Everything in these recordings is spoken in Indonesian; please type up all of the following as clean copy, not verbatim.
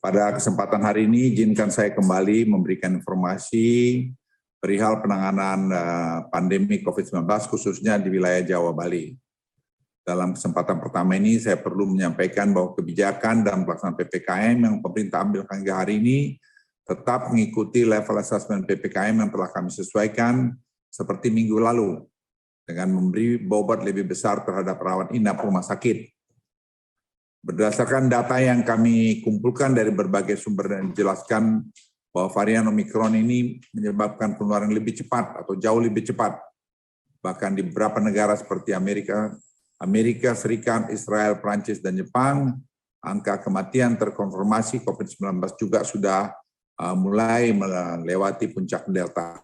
Pada kesempatan hari ini, izinkan saya kembali memberikan informasi perihal penanganan pandemi COVID-19 khususnya di wilayah Jawa Bali. Dalam kesempatan pertama ini, saya perlu menyampaikan bahwa kebijakan dan pelaksanaan PPKM yang pemerintah ambil hingga hari ini tetap mengikuti level asesmen PPKM yang telah kami sesuaikan seperti minggu lalu dengan memberi bobot lebih besar terhadap rawat inap rumah sakit. Berdasarkan data yang kami kumpulkan dari berbagai sumber dan dijelaskan bahwa varian Omikron ini menyebabkan penularan lebih cepat atau jauh lebih cepat. Bahkan di beberapa negara seperti Amerika Serikat, Israel, Prancis, dan Jepang, angka kematian terkonfirmasi COVID-19 juga sudah mulai melewati puncak Delta.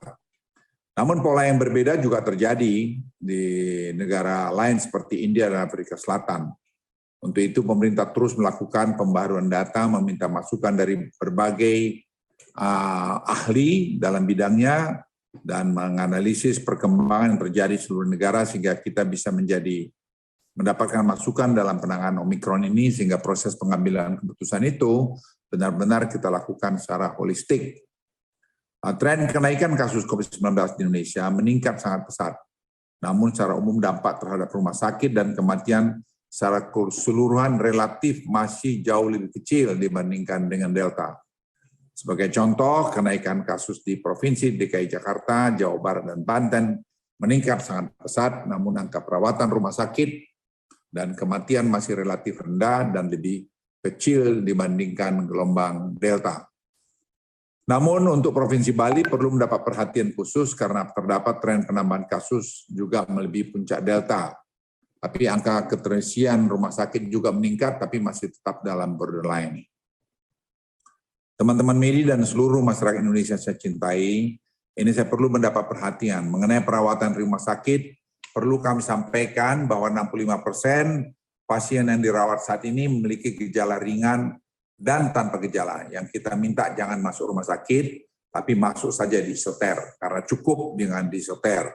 Namun pola yang berbeda juga terjadi di negara lain seperti India dan Afrika Selatan. Untuk itu pemerintah terus melakukan pembaharuan data, meminta masukan dari berbagai ahli dalam bidangnya dan menganalisis perkembangan yang terjadi di seluruh negara sehingga kita bisa mendapatkan masukan dalam penanganan Omikron ini sehingga proses pengambilan keputusan itu benar-benar kita lakukan secara holistik. Tren kenaikan kasus COVID-19 di Indonesia meningkat sangat pesat. Namun secara umum dampak terhadap rumah sakit dan kematian secara keseluruhan relatif masih jauh lebih kecil dibandingkan dengan Delta. Sebagai contoh, kenaikan kasus di Provinsi DKI Jakarta, Jawa Barat, dan Banten meningkat sangat pesat, namun angka perawatan rumah sakit dan kematian masih relatif rendah dan lebih kecil dibandingkan gelombang Delta. Namun untuk Provinsi Bali perlu mendapat perhatian khusus karena terdapat tren penambahan kasus juga melebihi puncak Delta. Tapi angka keterisian rumah sakit juga meningkat, tapi masih tetap dalam borderline. Teman-teman media dan seluruh masyarakat Indonesia saya cintai, ini saya perlu mendapat perhatian mengenai perawatan rumah sakit. Perlu kami sampaikan bahwa 65% pasien yang dirawat saat ini memiliki gejala ringan dan tanpa gejala. Yang kita minta jangan masuk rumah sakit, tapi masuk saja di isoter, karena cukup dengan di isoter.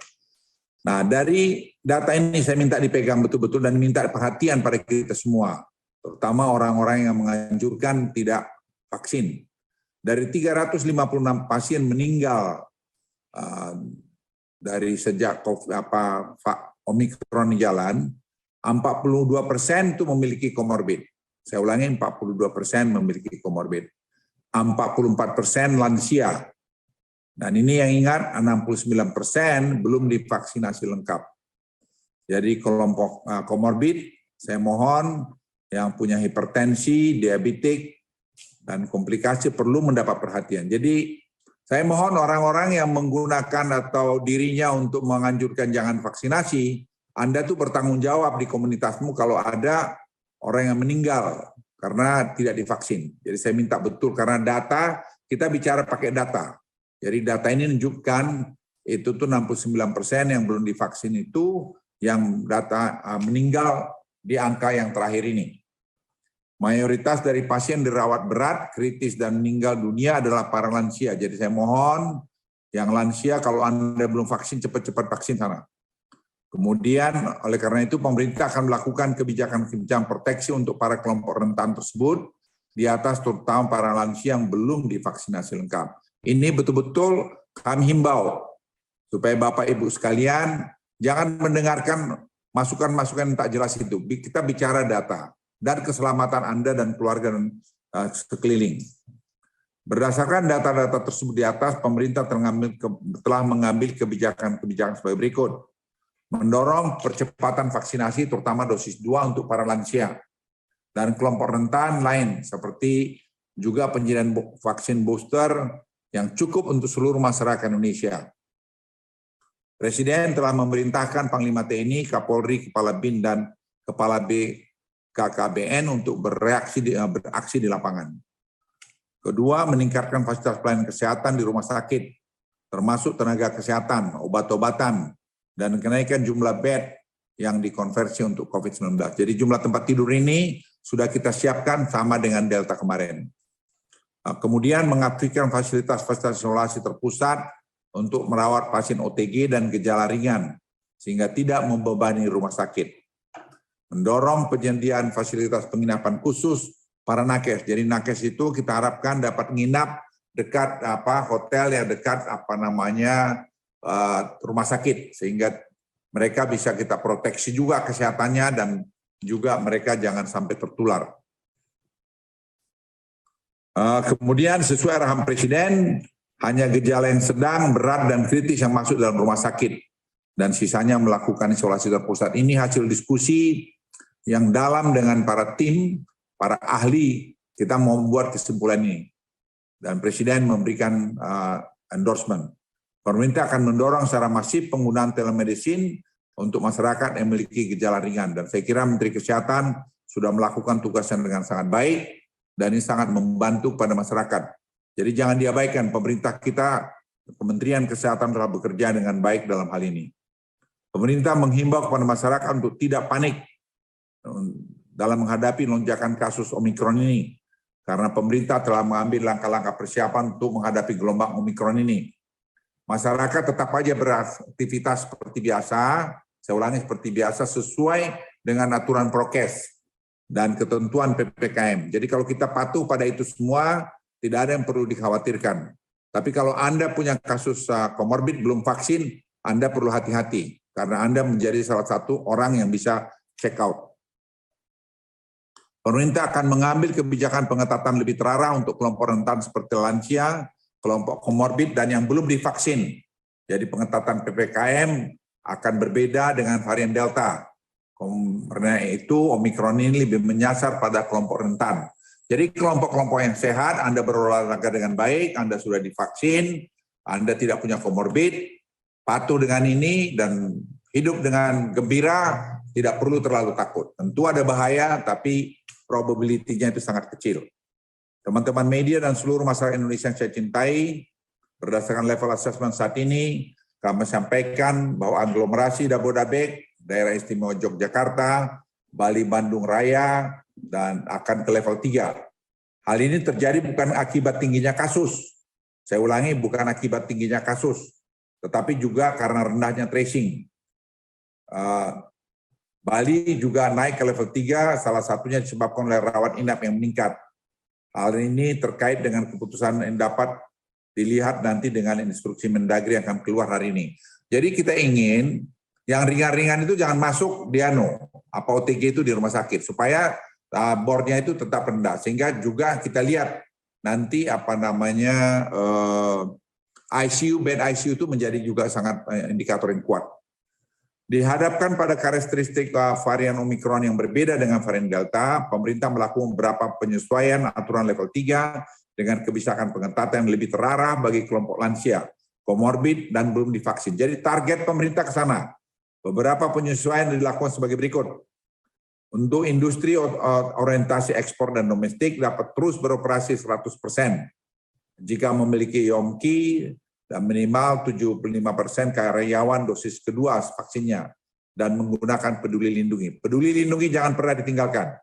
Nah, dari data ini saya minta dipegang betul-betul dan minta perhatian pada kita semua, terutama orang-orang yang menganjurkan tidak vaksin. Dari 356 pasien meninggal dari sejak Omikron jalan, 42% itu memiliki komorbid. Saya ulangi, 42% memiliki komorbid. 44% lansia. Dan ini yang ingat, 69% belum divaksinasi lengkap. Jadi kelompok komorbid, saya mohon yang punya hipertensi, diabetik, dan komplikasi perlu mendapat perhatian. Jadi saya mohon orang-orang yang menggunakan atau dirinya untuk menganjurkan jangan vaksinasi, Anda tuh bertanggung jawab di komunitasmu kalau ada orang yang meninggal karena tidak divaksin. Jadi saya minta betul, karena data, kita bicara pakai data. Jadi data ini menunjukkan itu tuh 69% yang belum divaksin itu yang data meninggal di angka yang terakhir ini. Mayoritas dari pasien dirawat berat, kritis, dan meninggal dunia adalah para lansia. Jadi saya mohon yang lansia kalau Anda belum vaksin, cepat-cepat vaksin sana. Kemudian oleh karena itu pemerintah akan melakukan kebijakan-kebijakan proteksi untuk para kelompok rentan tersebut di atas terutama para lansia yang belum divaksinasi lengkap. Ini betul-betul kami himbau supaya Bapak Ibu sekalian jangan mendengarkan masukan-masukan yang tak jelas itu. Kita bicara data dan keselamatan Anda dan keluarga dan sekeliling. Berdasarkan data-data tersebut di atas, pemerintah telah mengambil kebijakan-kebijakan sebagai berikut. Mendorong percepatan vaksinasi terutama dosis 2 untuk para lansia dan kelompok rentan lain seperti juga penyediaan vaksin booster yang cukup untuk seluruh masyarakat Indonesia. Presiden telah memerintahkan Panglima TNI, Kapolri, Kepala BIN, dan Kepala BKKBN untuk beraksi di lapangan. Kedua, meningkatkan fasilitas pelayanan kesehatan di rumah sakit, termasuk tenaga kesehatan, obat-obatan, dan kenaikan jumlah bed yang dikonversi untuk COVID-19. Jadi jumlah tempat tidur ini sudah kita siapkan sama dengan Delta kemarin. Kemudian mengaktifkan fasilitas-fasilitas isolasi terpusat untuk merawat pasien OTG dan gejala ringan, sehingga tidak membebani rumah sakit. Mendorong penyediaan fasilitas penginapan khusus para nakes. Jadi nakes itu kita harapkan dapat nginap dekat hotel yang dekat rumah sakit, sehingga mereka bisa kita proteksi juga kesehatannya dan juga mereka jangan sampai tertular. Kemudian sesuai arahan Presiden, hanya gejala yang sedang, berat, dan kritis yang masuk dalam rumah sakit. Dan sisanya melakukan isolasi terpusat. Ini hasil diskusi yang dalam dengan para tim, para ahli, kita mau membuat kesimpulan ini. Dan Presiden memberikan endorsement. Pemerintah akan mendorong secara masif penggunaan telemedicine untuk masyarakat yang memiliki gejala ringan. Dan saya kira Menteri Kesehatan sudah melakukan tugasnya dengan sangat baik, dan ini sangat membantu pada masyarakat. Jadi jangan diabaikan, pemerintah kita, Kementerian Kesehatan telah bekerja dengan baik dalam hal ini. Pemerintah menghimbau kepada masyarakat untuk tidak panik dalam menghadapi lonjakan kasus Omikron ini, karena pemerintah telah mengambil langkah-langkah persiapan untuk menghadapi gelombang Omikron ini. Masyarakat tetap aja beraktivitas seperti biasa, saya ulangi seperti biasa, sesuai dengan aturan prokes dan ketentuan PPKM. Jadi kalau kita patuh pada itu semua, tidak ada yang perlu dikhawatirkan. Tapi kalau Anda punya kasus komorbid belum vaksin, Anda perlu hati-hati, karena Anda menjadi salah satu orang yang bisa check out. Pemerintah akan mengambil kebijakan pengetatan lebih terarah untuk kelompok rentan seperti lansia, kelompok komorbid, dan yang belum divaksin. Jadi pengetatan PPKM akan berbeda dengan varian Delta. Karena itu Omikron ini lebih menyasar pada kelompok rentan. Jadi kelompok-kelompok yang sehat, Anda berolahraga dengan baik, Anda sudah divaksin, Anda tidak punya komorbid, patuh dengan ini dan hidup dengan gembira, tidak perlu terlalu takut. Tentu ada bahaya, tapi probability-nya itu sangat kecil. Teman-teman media dan seluruh masyarakat Indonesia yang saya cintai, berdasarkan level assessment saat ini, kami sampaikan bahwa aglomerasi Jabodetabek, Daerah Istimewa Yogyakarta, Bali, Bandung Raya, dan akan ke level 3. Hal ini terjadi bukan akibat tingginya kasus. Saya ulangi, bukan akibat tingginya kasus, tetapi juga karena rendahnya tracing. Bali juga naik ke level 3, salah satunya disebabkan oleh rawat inap yang meningkat. Hal ini terkait dengan keputusan yang dapat dilihat nanti dengan instruksi Mendagri yang akan keluar hari ini. Jadi kita ingin yang ringan-ringan itu jangan masuk di OTG itu di rumah sakit, supaya bornya itu tetap rendah, sehingga juga kita lihat nanti ICU, bed ICU itu menjadi juga sangat indikator yang kuat. Dihadapkan pada karakteristik varian Omikron yang berbeda dengan varian Delta, pemerintah melakukan beberapa penyesuaian aturan level 3 dengan kebijakan pengetatan yang lebih terarah bagi kelompok lansia, komorbid, dan belum divaksin. Jadi target pemerintah ke sana. Beberapa penyesuaian dilakukan sebagai berikut. Untuk industri orientasi ekspor dan domestik dapat terus beroperasi 100%. Jika memiliki YOMKI dan minimal 75% karyawan dosis kedua vaksinnya dan menggunakan Peduli Lindungi. Peduli Lindungi jangan pernah ditinggalkan.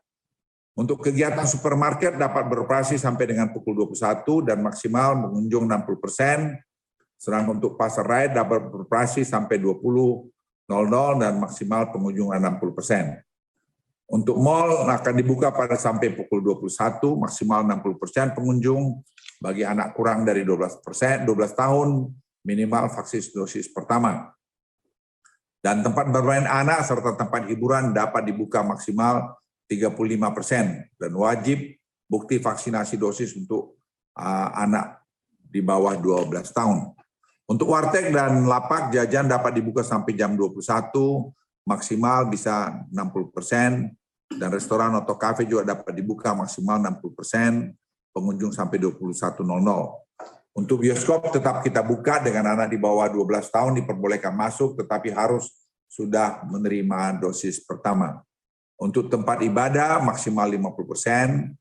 Untuk kegiatan supermarket dapat beroperasi sampai dengan pukul 21 dan maksimal pengunjung 60%. Sedangkan untuk pasar raya dapat beroperasi sampai 20.00 dan maksimal pengunjung 60%. Untuk mal akan dibuka pada sampai pukul 21, maksimal 60% pengunjung. Bagi anak kurang dari 12 tahun, minimal vaksin dosis pertama. Dan tempat bermain anak serta tempat hiburan dapat dibuka maksimal 35% dan wajib bukti vaksinasi dosis untuk anak di bawah 12 tahun. Untuk warteg dan lapak jajan dapat dibuka sampai jam 21, maksimal bisa 60%, dan restoran atau kafe juga dapat dibuka maksimal 60%, pengunjung sampai 21.00. Untuk bioskop tetap kita buka dengan anak di bawah 12 tahun diperbolehkan masuk, tetapi harus sudah menerima dosis pertama. Untuk tempat ibadah maksimal 50%,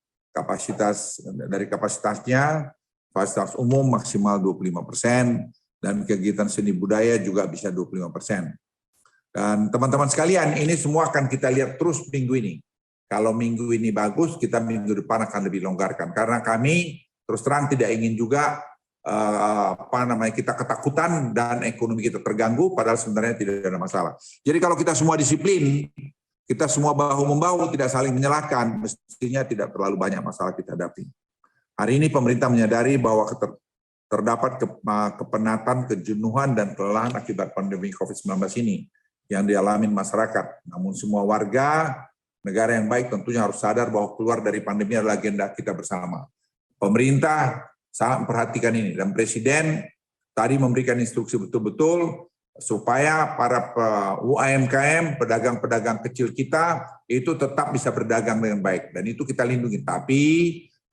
kapasitasnya, fasilitas umum maksimal 25%, dan kegiatan seni budaya juga bisa 25%. Dan teman-teman sekalian, ini semua akan kita lihat terus minggu ini. Kalau minggu ini bagus, kita minggu depan akan lebih longgarkan. Karena kami terus terang tidak ingin juga kita ketakutan dan ekonomi kita terganggu, padahal sebenarnya tidak ada masalah. Jadi kalau kita semua disiplin, kita semua bahu-membahu, tidak saling menyalahkan, mestinya tidak terlalu banyak masalah kita hadapi. Hari ini pemerintah menyadari bahwa terdapat kepenatan, kejenuhan, dan kelelahan akibat pandemi COVID-19 ini yang dialami masyarakat. Namun semua warga negara yang baik tentunya harus sadar bahwa keluar dari pandemi adalah agenda kita bersama. Pemerintah sangat memperhatikan ini, dan Presiden tadi memberikan instruksi betul-betul supaya para UMKM, pedagang-pedagang kecil kita itu tetap bisa berdagang dengan baik, dan itu kita lindungi. Tapi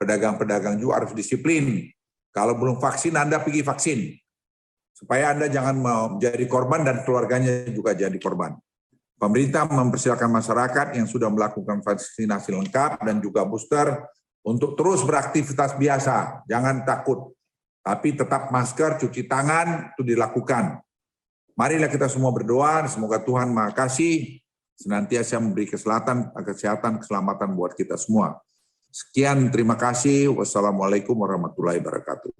pedagang-pedagang juga harus disiplin. Kalau belum vaksin, Anda pergi vaksin, supaya Anda jangan menjadi korban dan keluarganya juga jadi korban. Pemerintah mempersilakan masyarakat yang sudah melakukan vaksinasi lengkap dan juga booster untuk terus beraktivitas biasa, jangan takut. Tapi tetap masker, cuci tangan, itu dilakukan. Marilah kita semua berdoa, semoga Tuhan Maha Kasih senantiasa memberi kesehatan, keselamatan buat kita semua. Sekian, terima kasih. Wassalamualaikum warahmatullahi wabarakatuh.